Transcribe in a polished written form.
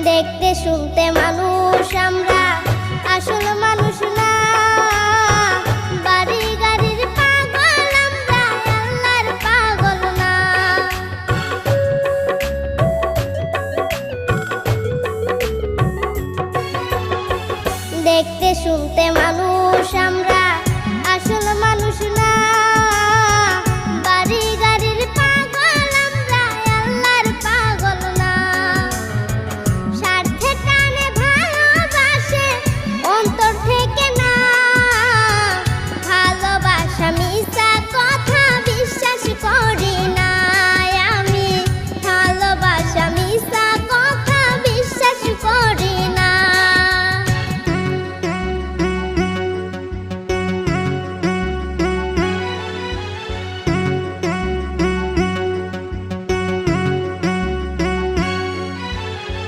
দেখতে শুনতে মানুষ আমরা, আসল মানুষ না। বাড়ি গাড়ির পাগল আমরা, আল্লাহর পাগল না। দেখতে শুনতে মানুষ আমরা,